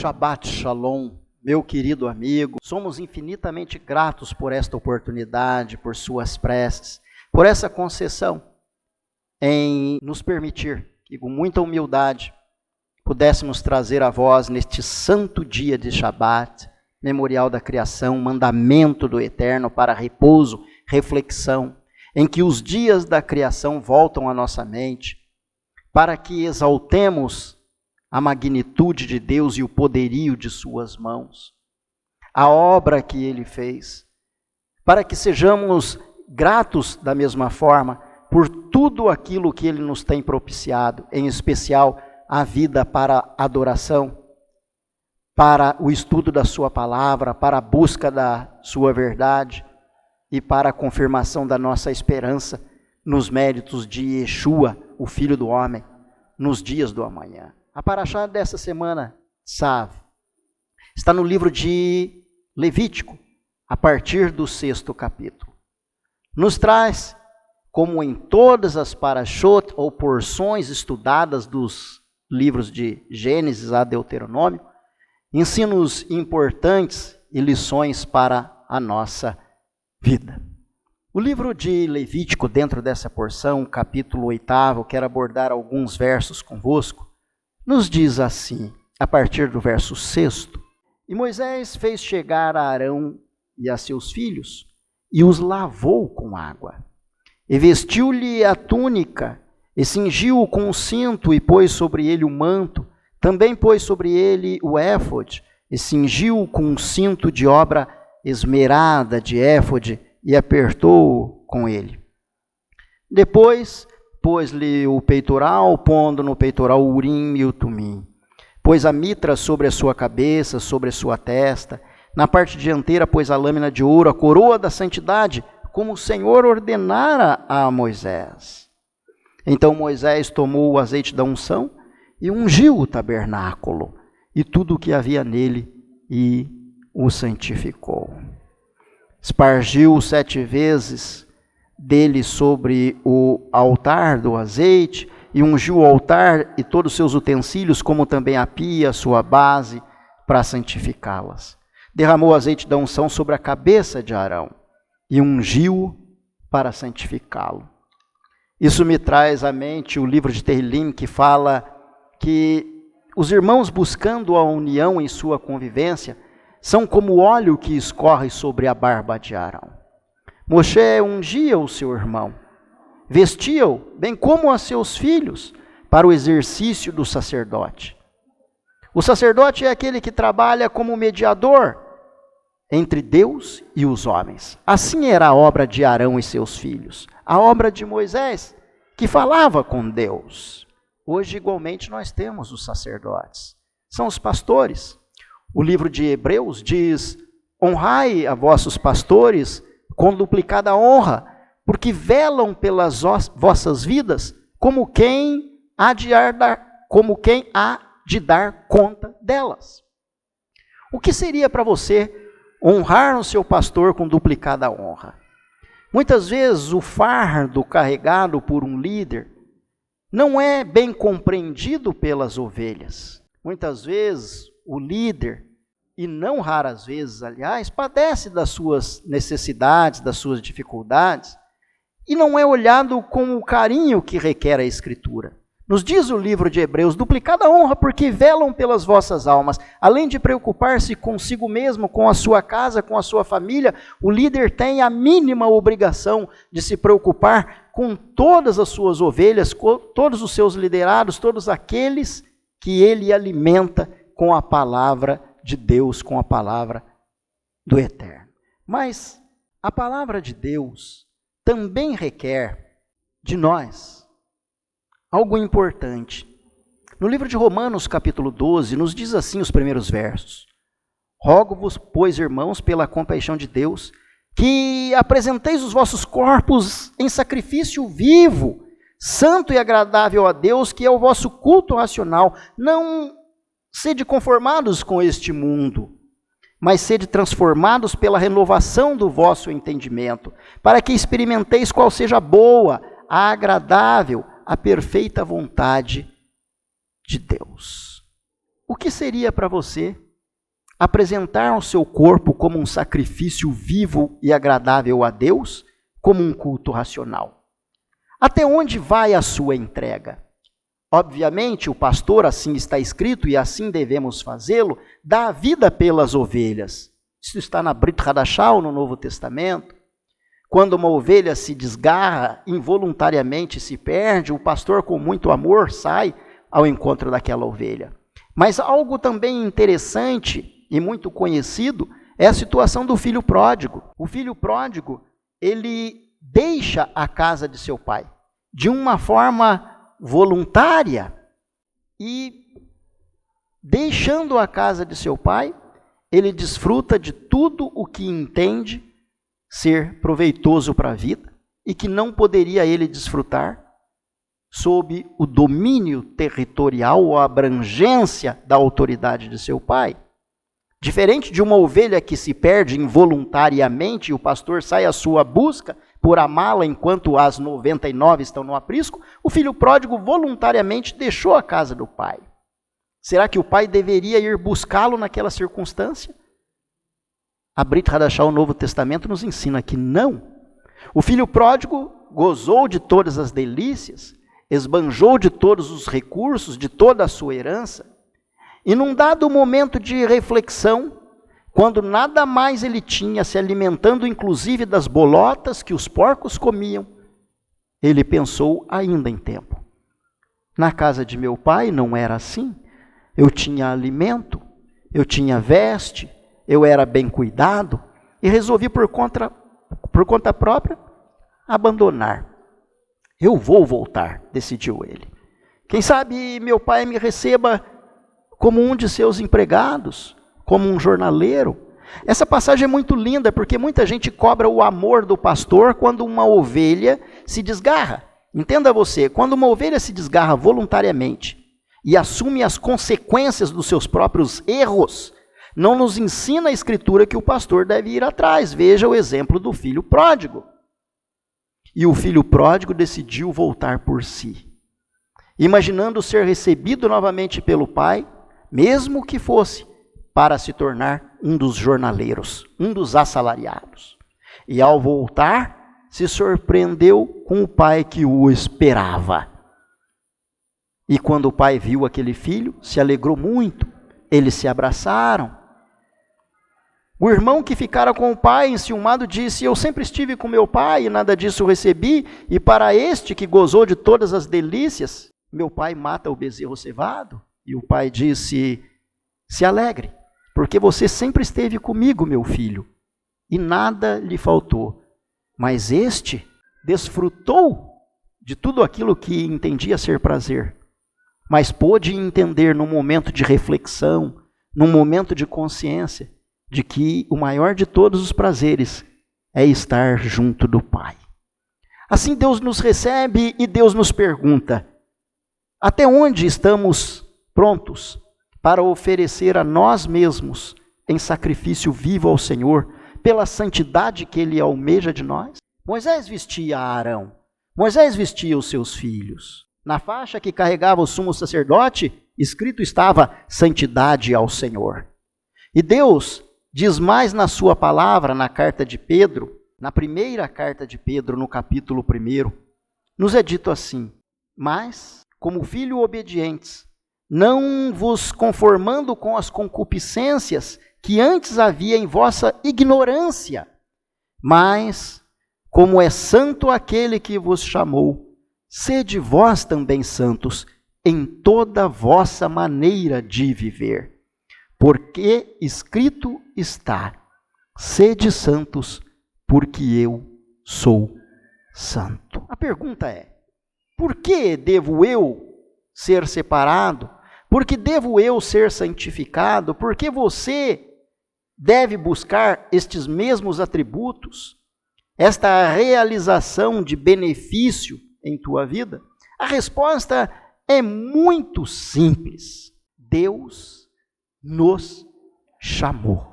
Shabbat Shalom, meu querido amigo. Somos infinitamente gratos por esta oportunidade, por suas preces, por essa concessão em nos permitir que com muita humildade pudéssemos trazer a vós neste santo dia de Shabbat, memorial da criação, mandamento do Eterno para repouso, reflexão, em que os dias da criação voltam à nossa mente, para que exaltemos a magnitude de Deus e o poderio de suas mãos, a obra que Ele fez, para que sejamos gratos da mesma forma por tudo aquilo que Ele nos tem propiciado, em especial a vida para a adoração, para o estudo da sua palavra, para a busca da sua verdade e para a confirmação da nossa esperança nos méritos de Yeshua, o Filho do Homem, nos dias do amanhã. A paraxá dessa semana, Tzav, está no livro de Levítico, a partir do 6º capítulo. Nos traz, como em todas as parashot ou porções estudadas dos livros de Gênesis a Deuteronômio, ensinos importantes e lições para a nossa vida. O livro de Levítico, dentro dessa porção, capítulo 8º, quero abordar alguns versos convosco, nos diz assim, a partir do verso 6º: E Moisés fez chegar a Arão e a seus filhos, e os lavou com água. E vestiu-lhe a túnica, e cingiu-o com o cinto, e pôs sobre ele o manto. Também pôs sobre ele o éfode, e cingiu-o com um cinto de obra esmerada de éfode, e apertou-o com ele. Depois pôs-lhe o peitoral, pondo no peitoral o urim e o tumim. Pôs a mitra sobre a sua cabeça, sobre a sua testa. Na parte dianteira pôs a lâmina de ouro, a coroa da santidade, como o Senhor ordenara a Moisés. Então Moisés tomou o azeite da unção e ungiu o tabernáculo e tudo o que havia nele e o santificou. Espargiu 7 vezes dele sobre o altar do azeite, e ungiu o altar e todos os seus utensílios, como também a pia, a sua base, para santificá-las. Derramou o azeite da unção sobre a cabeça de Arão, e ungiu-o para santificá-lo. Isso me traz à mente o livro de Tehillim, que fala que os irmãos buscando a união em sua convivência, são como o óleo que escorre sobre a barba de Arão. Moshe ungia o seu irmão, vestia-o, bem como a seus filhos, para o exercício do sacerdote. O sacerdote é aquele que trabalha como mediador entre Deus e os homens. Assim era a obra de Arão e seus filhos, a obra de Moisés, que falava com Deus. Hoje, igualmente, nós temos os sacerdotes, são os pastores. O livro de Hebreus diz: honrai a vossos pastores com duplicada honra, porque velam pelas vossas vidas, como quem há de dar conta delas. O que seria para você honrar o seu pastor com duplicada honra? Muitas vezes o fardo carregado por um líder não é bem compreendido pelas ovelhas. Muitas vezes o líder, e não raras vezes, aliás, padece das suas necessidades, das suas dificuldades, e não é olhado com o carinho que requer a Escritura. Nos diz o livro de Hebreus: duplicada honra, porque velam pelas vossas almas. Além de preocupar-se consigo mesmo, com a sua casa, com a sua família, o líder tem a mínima obrigação de se preocupar com todas as suas ovelhas, com todos os seus liderados, todos aqueles que ele alimenta com a palavra de Deus, com a palavra do Eterno. Mas a palavra de Deus também requer de nós algo importante. No livro de Romanos, capítulo 12, nos diz assim os primeiros versos: rogo-vos, pois, irmãos, pela compaixão de Deus, que apresenteis os vossos corpos em sacrifício vivo, santo e agradável a Deus, que é o vosso culto racional. Não sede conformados com este mundo, mas sede transformados pela renovação do vosso entendimento, para que experimenteis qual seja a boa, a agradável, a perfeita vontade de Deus. o que seria para você apresentar o seu corpo como um sacrifício vivo e agradável a Deus, como um culto racional? Até onde vai a sua entrega? Obviamente, o pastor, assim está escrito e assim devemos fazê-lo, dá a vida pelas ovelhas. Isso está na Brit Hadashah, no Novo Testamento. Quando uma ovelha se desgarra, involuntariamente se perde, o pastor com muito amor sai ao encontro daquela ovelha. Mas algo também interessante e muito conhecido é a situação do filho pródigo. O filho pródigo, ele deixa a casa de seu pai de uma forma voluntária e, deixando a casa de seu pai, ele desfruta de tudo o que entende ser proveitoso para a vida e que não poderia ele desfrutar sob o domínio territorial ou a abrangência da autoridade de seu pai. Diferente de uma ovelha que se perde involuntariamente e o pastor sai à sua busca por amá-la enquanto as 99 estão no aprisco, o filho pródigo voluntariamente deixou a casa do pai. Será que o pai deveria ir buscá-lo naquela circunstância? A Brit Hadashah, o Novo Testamento, nos ensina que não. O filho pródigo gozou de todas as delícias, esbanjou de todos os recursos, de toda a sua herança, e num dado momento de reflexão, quando nada mais ele tinha, se alimentando inclusive das bolotas que os porcos comiam, ele pensou ainda em tempo. Na casa de meu pai não era assim. Eu tinha alimento, eu tinha veste, eu era bem cuidado, e resolvi por conta própria abandonar. Eu vou voltar, decidiu ele. Quem sabe meu pai me receba como um de seus empregados, como um jornaleiro. Essa passagem é muito linda, porque muita gente cobra o amor do pastor quando uma ovelha se desgarra. Entenda você, quando uma ovelha se desgarra voluntariamente e assume as consequências dos seus próprios erros, não nos ensina a Escritura que o pastor deve ir atrás. Veja o exemplo do filho pródigo. E o filho pródigo decidiu voltar por si, imaginando ser recebido novamente pelo pai, mesmo que fosse para se tornar um dos jornaleiros, um dos assalariados. E ao voltar, se surpreendeu com o pai que o esperava. E quando o pai viu aquele filho, se alegrou muito, eles se abraçaram. O irmão que ficara com o pai, enciumado, disse: eu sempre estive com meu pai e nada disso recebi, e para este que gozou de todas as delícias, meu pai mata o bezerro cevado. E o pai disse: se alegre, porque você sempre esteve comigo, meu filho, e nada lhe faltou. Mas este desfrutou de tudo aquilo que entendia ser prazer, mas pôde entender num momento de reflexão, num momento de consciência, de que o maior de todos os prazeres é estar junto do Pai. Assim Deus nos recebe e Deus nos pergunta: até onde estamos prontos para oferecer a nós mesmos em sacrifício vivo ao Senhor, pela santidade que Ele almeja de nós? Moisés vestia Arão, Moisés vestia os seus filhos. Na faixa que carregava o sumo sacerdote, escrito estava: santidade ao Senhor. E Deus diz mais na sua palavra, na carta de Pedro, na primeira carta de Pedro, no capítulo 1, nos é dito assim: mas, como filhos obedientes, não vos conformando com as concupiscências que antes havia em vossa ignorância, mas, como é santo aquele que vos chamou, sede vós também santos em toda a vossa maneira de viver. Porque escrito está: sede santos, porque eu sou santo. A pergunta é: por que devo eu ser separado? Por que devo eu ser santificado? Por que você deve buscar estes mesmos atributos? Esta realização de benefício em tua vida? A resposta é muito simples. Deus nos chamou.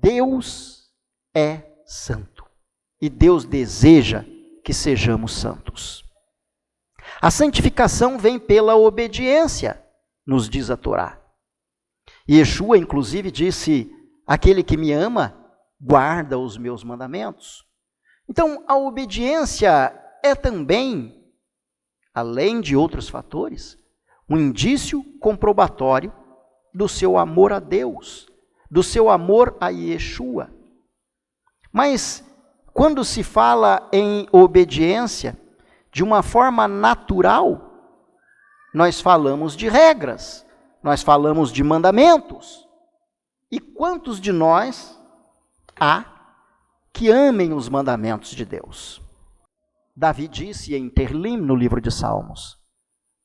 Deus é santo. E Deus deseja que sejamos santos. A santificação vem pela obediência, nos diz a Torá. Yeshua, inclusive, disse: aquele que me ama, guarda os meus mandamentos. Então, a obediência é também, além de outros fatores, um indício comprobatório do seu amor a Deus, do seu amor a Yeshua. Mas, quando se fala em obediência, de uma forma natural, nós falamos de regras, nós falamos de mandamentos. E quantos de nós há que amem os mandamentos de Deus? Davi disse em Terlim, no livro de Salmos: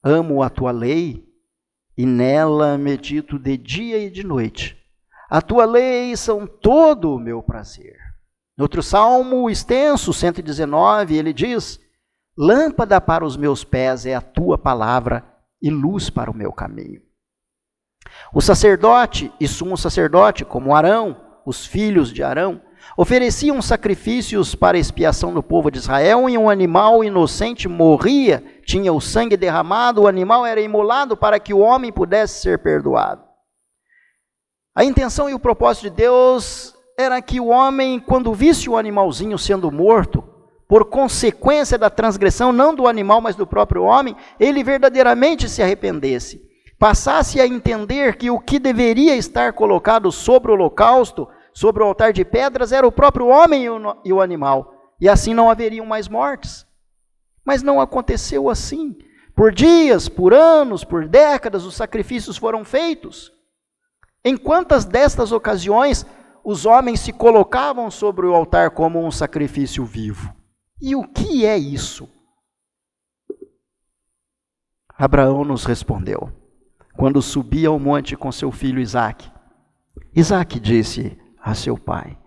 amo a tua lei e nela medito de dia e de noite. A tua lei são todo o meu prazer. No outro salmo extenso, 119, ele diz: lâmpada para os meus pés é a tua palavra e luz para o meu caminho. O sacerdote e sumo sacerdote, como Arão, os filhos de Arão, ofereciam sacrifícios para expiação do povo de Israel, e um animal inocente morria, tinha o sangue derramado, o animal era imolado para que o homem pudesse ser perdoado. A intenção e o propósito de Deus era que o homem, quando visse o animalzinho sendo morto, por consequência da transgressão, não do animal, mas do próprio homem, ele verdadeiramente se arrependesse, passasse a entender que o que deveria estar colocado sobre o holocausto, sobre o altar de pedras, era o próprio homem e o animal, e assim não haveriam mais mortes. Mas não aconteceu assim. Por dias, por anos, por décadas, os sacrifícios foram feitos. Em quantas destas ocasiões os homens se colocavam sobre o altar como um sacrifício vivo? E o que é isso? Abraão nos respondeu, quando subia ao monte com seu filho Isaque. Isaque disse a seu pai: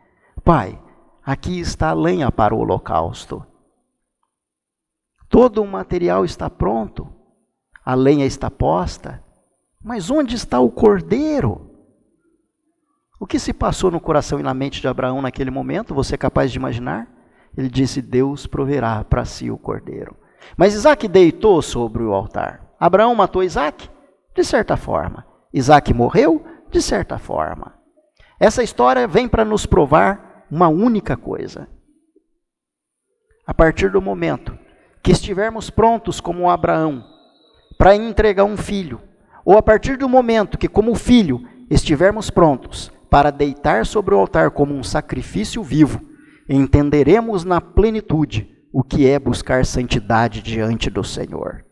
pai, aqui está a lenha para o holocausto. Todo o material está pronto, a lenha está posta, mas onde está o cordeiro? O que se passou no coração e na mente de Abraão naquele momento, você é capaz de imaginar? Ele disse: Deus proverá para si o cordeiro. Mas Isaque deitou sobre o altar. Abraão matou Isaque? De certa forma. Isaque morreu? De certa forma. Essa história vem para nos provar uma única coisa. A partir do momento que estivermos prontos como Abraão para entregar um filho, ou a partir do momento que, como filho, estivermos prontos para deitar sobre o altar como um sacrifício vivo, entenderemos na plenitude o que é buscar santidade diante do Senhor.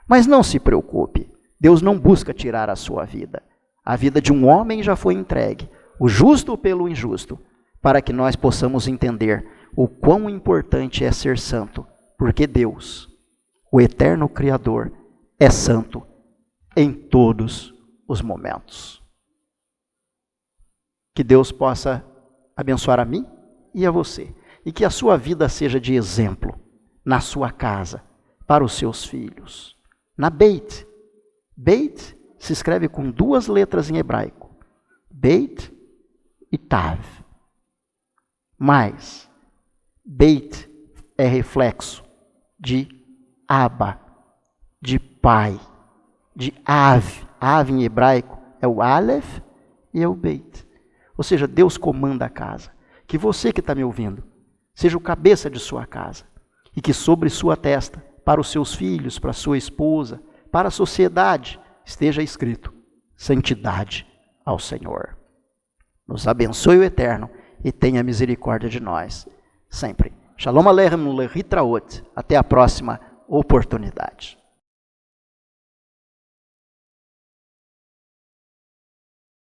Mas não se preocupe, Deus não busca tirar a sua vida. A vida de um homem já foi entregue, o justo pelo injusto, para que nós possamos entender o quão importante é ser santo, porque Deus, o eterno Criador, é santo em todos os momentos. Que Deus possa abençoar a mim e a você, e que a sua vida seja de exemplo na sua casa, para os seus filhos. Na Beit. Beit se escreve com 2 letras em hebraico, Beit e Tav. Mas Beit é reflexo de Abba, de pai, de Av. Av em hebraico é o Aleph e é o Beit. Ou seja, Deus comanda a casa. Que você que está me ouvindo, seja o cabeça de sua casa, e que sobre sua testa, para os seus filhos, para sua esposa, para a sociedade, esteja escrito: santidade ao Senhor. Nos abençoe o Eterno e tenha misericórdia de nós sempre. Shalom Aleichem Lehitraot. Até a próxima oportunidade.